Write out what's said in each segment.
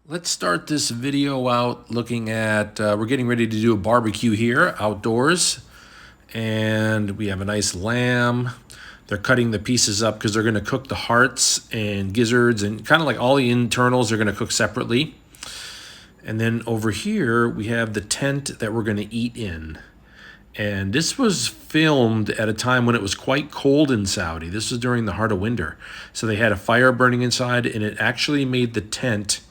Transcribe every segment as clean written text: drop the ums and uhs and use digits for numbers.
Let's start this video out looking at, we're getting ready to do a barbecue here outdoors. And we have a nice lamb. They're cutting the pieces up because they're going to cook the hearts and gizzards and kind of like all the internals they're going to cook separately. And then over here, we have the tent that we're going to eat in. And this was filmed at a time when it was quite cold in Saudi. This was during the heart of winter. So they had a fire burning inside, and it actually made the tent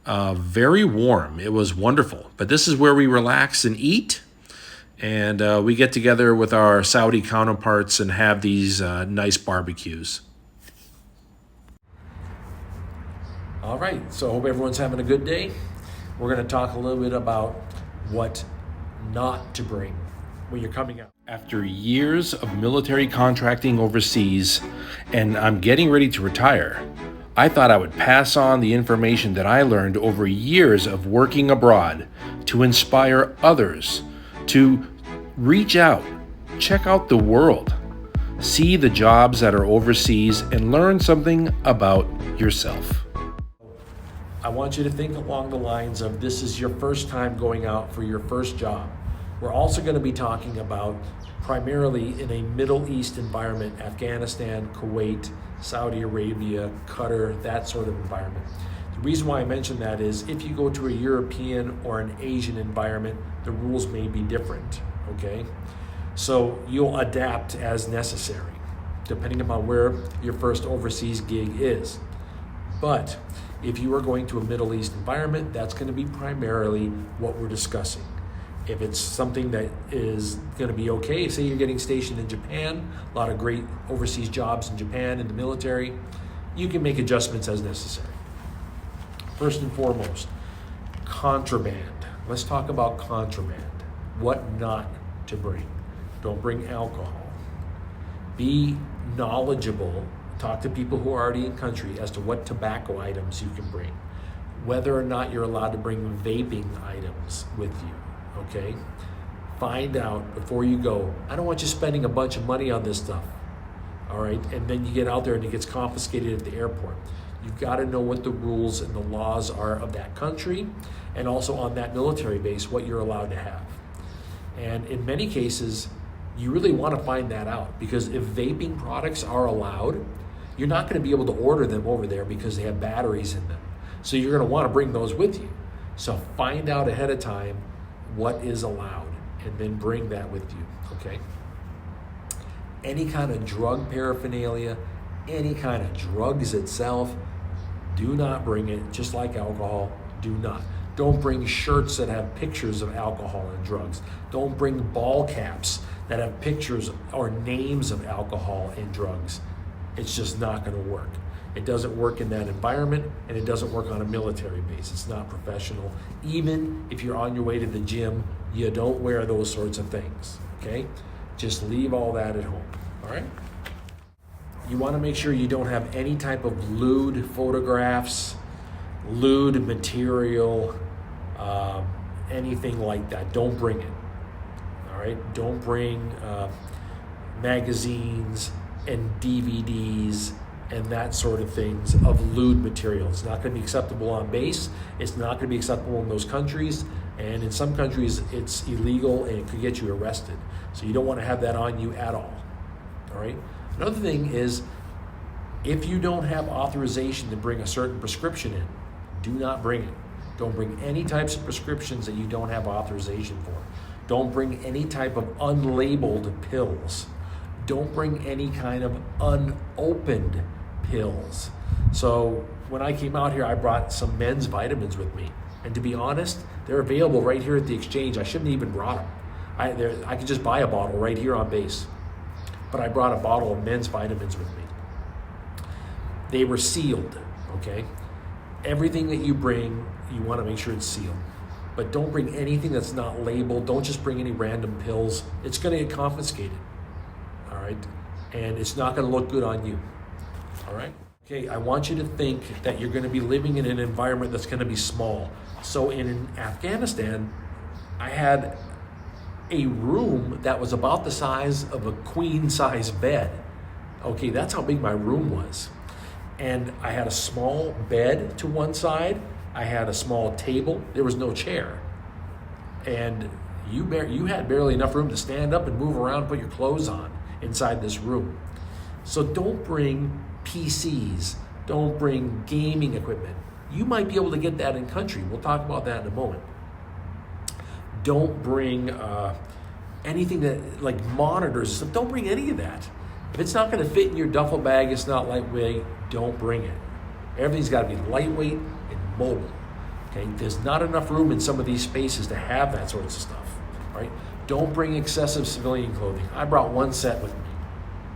very warm. It was wonderful. But this is where we relax and eat. And we get together with our Saudi counterparts and have these nice barbecues. All right, so I hope everyone's having a good day. We're going to talk a little bit about what not to bring when you're coming out. After years of military contracting overseas, and I'm getting ready to retire, I thought I would pass on the information that I learned over years of working abroad to inspire others to reach out, check out the world, see the jobs that are overseas, and learn something about yourself. I want you to think along the lines of this is your first time going out for your first job. We're also going to be talking about primarily in a Middle East environment, Afghanistan, Kuwait, Saudi Arabia, Qatar, that sort of environment. The reason why I mention that is if you go to a European or an Asian environment, the rules may be different, okay? So you'll adapt as necessary, depending upon where your first overseas gig is. But if you are going to a Middle East environment, that's going to be primarily what we're discussing. If it's something that is going to be okay, say you're getting stationed in Japan, a lot of great overseas jobs in Japan in the military, you can make adjustments as necessary. First and foremost, contraband. Let's talk about contraband. What not to bring. Don't bring alcohol. Be knowledgeable. Talk to people who are already in country as to what tobacco items you can bring. Whether or not you're allowed to bring vaping items with you. Okay? Find out before you go. I don't want you spending a bunch of money on this stuff. All right? And then you get out there and it gets confiscated at the airport. You've got to know what the rules and the laws are of that country and also on that military base, what you're allowed to have. And in many cases, you really want to find that out because if vaping products are allowed, you're not going to be able to order them over there because they have batteries in them. So you're going to want to bring those with you. So find out ahead of time what is allowed and then bring that with you, okay? Any kind of drug paraphernalia, any kind of drugs itself, do not bring it, just like alcohol, do not. Don't bring shirts that have pictures of alcohol and drugs. Don't bring ball caps that have pictures or names of alcohol and drugs. It's just not going to work. It doesn't work in that environment, and it doesn't work on a military base. It's not professional. Even if you're on your way to the gym, you don't wear those sorts of things, okay? Just leave all that at home, all right? You want to make sure you don't have any type of lewd photographs, lewd material, anything like that. Don't bring it, all right? Don't bring magazines and DVDs and that sort of things of lewd material. It's not going to be acceptable on base. It's not going to be acceptable in those countries. And in some countries, it's illegal and it could get you arrested. So you don't want to have that on you at all. All right? Another thing is, if you don't have authorization to bring a certain prescription in, do not bring it. Don't bring any types of prescriptions that you don't have authorization for. Don't bring any type of unlabeled pills. Don't bring any kind of unopened pills. So when I came out here, I brought some men's vitamins with me. And to be honest, they're available right here at the exchange. I shouldn't have even brought them. I could just buy a bottle right here on base. But I brought a bottle of men's vitamins with me. They were sealed, okay? Everything that you bring, you want to make sure it's sealed. But don't bring anything that's not labeled. Don't just bring any random pills. It's going to get confiscated. All right, and it's not going to look good on you. All right. Okay, I want you to think that you're going to be living in an environment that's going to be small. So in Afghanistan, I had a room that was about the size of a queen-size bed. Okay, that's how big my room was. And I had a small bed to one side, I had a small table. There was no chair. And you had barely enough room to stand up and move around, put your clothes on inside this room. So don't bring PCs. Don't bring gaming equipment. You might be able to get that in country. We'll talk about that in a moment. Don't bring anything that, like monitors. Don't bring any of that. If it's not going to fit in your duffel bag, it's not lightweight, don't bring it. Everything's got to be lightweight and mobile. Okay, there's not enough room in some of these spaces to have that sorts of stuff, right? Don't bring excessive civilian clothing. I brought one set with me.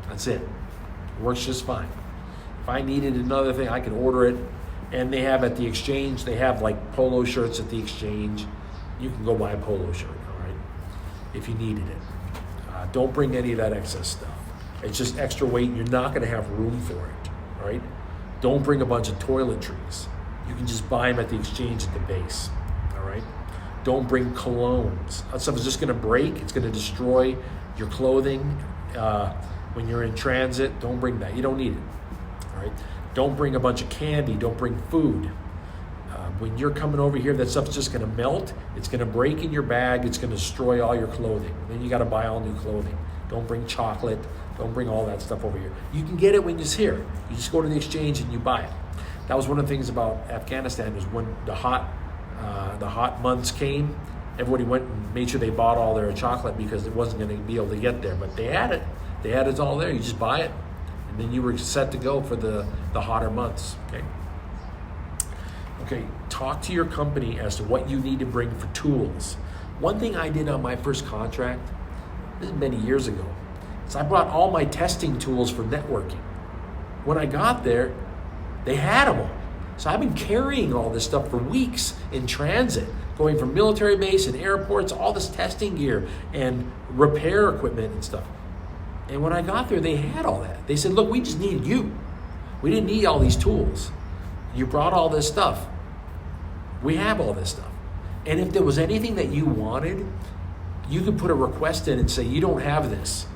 That's it. It works just fine. If I needed another thing, I could order it. And they have at the exchange, they have like polo shirts at the exchange. You can go buy a polo shirt, all right, if you needed it. Don't bring any of that excess stuff. It's just extra weight. You're not going to have room for it, all right? Don't bring a bunch of toiletries. You can just buy them at the exchange at the base, all right? Don't bring colognes. That stuff is just going to break. It's going to destroy your clothing when you're in transit. Don't bring that. You don't need it, all right? Don't bring a bunch of candy. Don't bring food. When you're coming over here, that stuff's just going to melt. It's going to break in your bag. It's going to destroy all your clothing. Then you got to buy all new clothing. Don't bring chocolate. Don't bring all that stuff over here. You can get it when it's here. You just go to the exchange and you buy it. That was one of the things about Afghanistan, was when the hot months came, everybody went and made sure they bought all their chocolate because it wasn't going to be able to get there. But they had it. They had it all there. You just buy it, and then you were set to go for the hotter months. Okay, talk to your company as to what you need to bring for tools. One thing I did on my first contract, this is many years ago, is I brought all my testing tools for networking. When I got there, they had them all. So I've been carrying all this stuff for weeks in transit, going from military base and airports, all this testing gear and repair equipment and stuff. And when I got there, they had all that. They said, look, we just needed you. We didn't need all these tools. You brought all this stuff. We have all this stuff. And if there was anything that you wanted, you could put a request in and say, you don't have this.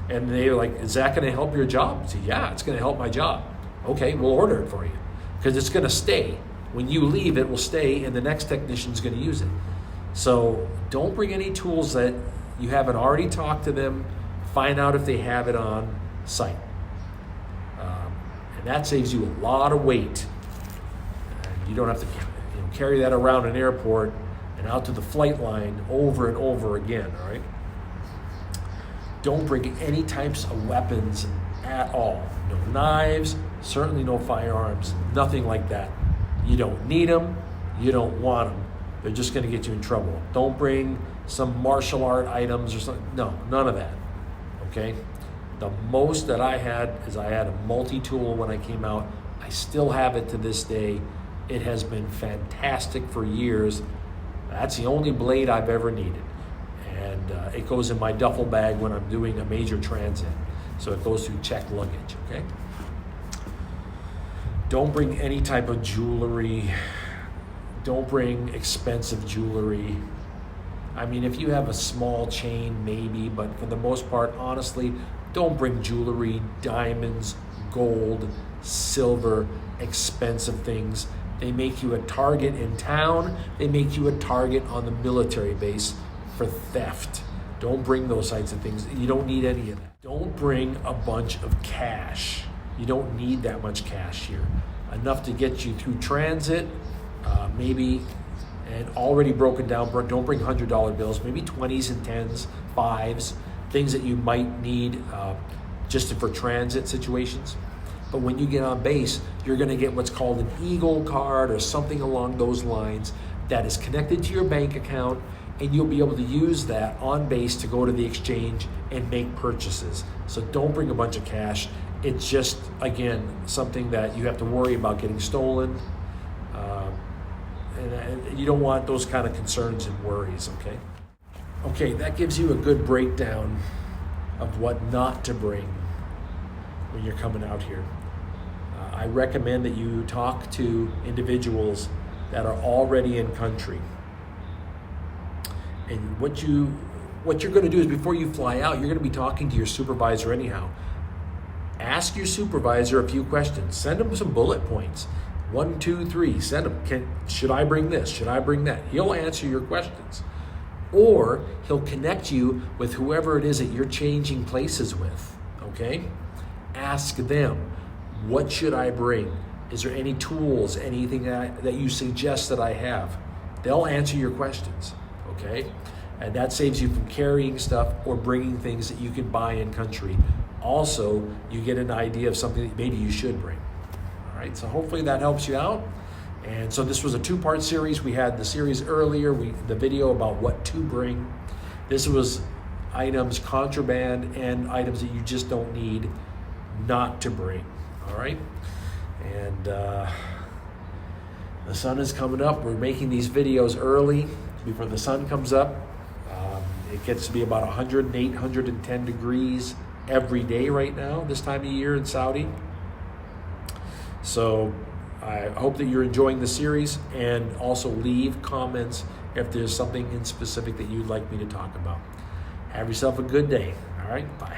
And they're like, is that going to help your job? I say, yeah, it's going to help my job. Okay, we'll order it for you. Because it's going to stay. When you leave, it will stay, and the next technician's going to use it. So don't bring any tools that you haven't already talked to them. Find out if they have it on site. And that saves you a lot of weight. And you don't have to carry that around an airport and out to the flight line over and over again, all right? Don't bring any types of weapons at all. No knives, certainly no firearms, nothing like that. You don't need them, you don't want them. They're just going to get you in trouble. Don't bring some martial art items or something. No, none of that, okay? The most that I had is I had a multi-tool when I came out. I still have it to this day. It has been fantastic for years. That's the only blade I've ever needed. And it goes in my duffel bag when I'm doing a major transit. So it goes through checked luggage, okay? Don't bring any type of jewelry. Don't bring expensive jewelry. I mean, if you have a small chain, maybe, but for the most part, honestly, don't bring jewelry, diamonds, gold, silver, expensive things. They make you a target in town. They make you a target on the military base for theft. Don't bring those types of things. You don't need any of that. Don't bring a bunch of cash. You don't need that much cash here. Enough to get you through transit, maybe, and already broken down. Don't bring $100 bills, maybe 20s and 10s, 5s, things that you might need just for transit situations. But when you get on base, you're going to get what's called an Eagle card or something along those lines that is connected to your bank account, and you'll be able to use that on base to go to the exchange and make purchases. So don't bring a bunch of cash. It's just, again, something that you have to worry about getting stolen. And you don't want those kind of concerns and worries, okay? Okay, that gives you a good breakdown of what not to bring when you're coming out here. I recommend that you talk to individuals that are already in country. And what you're going to do is before you fly out, you're going to be talking to your supervisor anyhow. Ask your supervisor a few questions. Send them some bullet points. 1, 2, 3, send him. Should I bring this? Should I bring that? He'll answer your questions. Or he'll connect you with whoever it is that you're changing places with, okay? Ask them, what should I bring? Is there any tools, anything that you suggest that I have? They'll answer your questions, okay? And that saves you from carrying stuff or bringing things that you can buy in country. Also, you get an idea of something that maybe you should bring. All right, so hopefully that helps you out. And so this was a 2-part series. We had the series earlier, the video about what to bring. This was items, contraband, and items that you just don't need not to bring. All right, and the sun is coming up. We're making these videos early before the sun comes up. It gets to be about 108, 110 degrees every day right now, this time of year in Saudi. So I hope that you're enjoying the series, and also leave comments if there's something in specific that you'd like me to talk about. Have yourself a good day. All right, bye.